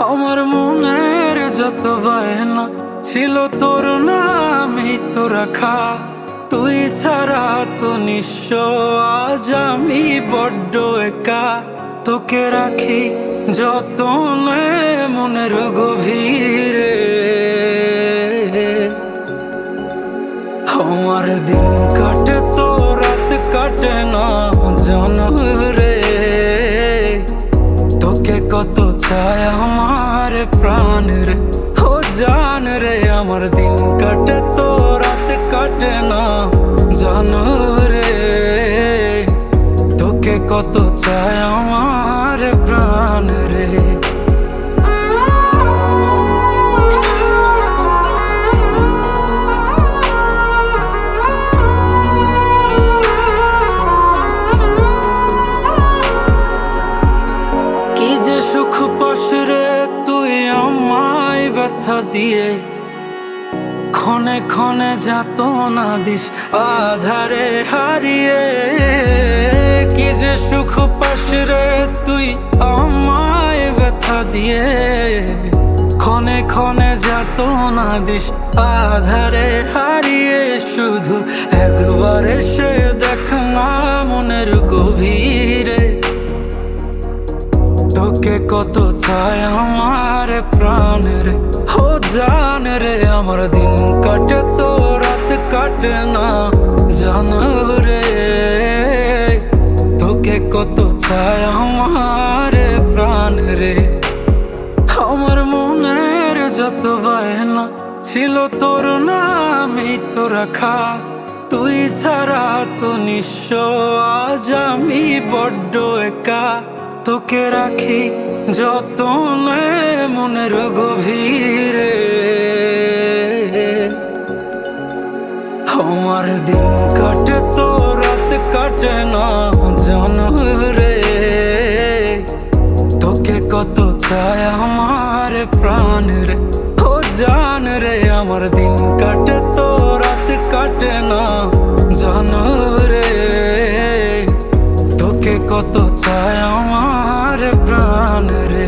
আমার মনের যত বায়না ছিল তোর নামই তো রাখা। তুই ছাড়া তো নিঃস্ব, আজ আমি বড্ড একা। তোকে রাখি যতনে মনের গভীরে। আমার দিন কাটে তো রাত কাটে না জানো রে। তোকে কত চায় আমার প্রাণ রে, ও জান রে। আমার দিন কাটে তো রাত কাটে না জানো রে। তোকে কত চায় আমার প্রাণ রে। কি যে সুখ পাস রে তুই আমায় ব্যথা দিয়ে, ক্ষণে ক্ষণে যাত না দিস আধারে হারিয়ে। কি যে সুখ পাস রে তুই আমায় ব্যথা দিয়ে, ক্ষণে ক্ষণে যাত না দিস আধারে হারিয়ে। শুধু একবার এসে দেখ না মনের গভীরে। তোকে কত চায় আমার প্রাণ রে, ও জান রে। আমার দিন কাটে তো রাত কাটে না জানো রে। তোকে কত চায় আমার প্রাণ রে। আমার মনের যত বায়না ছিল তোর নামই তো রাখা। তুই ছাড়া তো নিঃস্ব, আজ আমি বড্ড একা। তোকে রাখি যতনে মনের গভীরে। আমার দিন কাটে তো রাত কাটে না জানো রে। তোকে কত চায় আমার প্রাণ রে, ও জান রে। আমার দিন কাটে তো রাত কাটে না জানো রে। তোকে কত চায় আমার প্রাণ রে।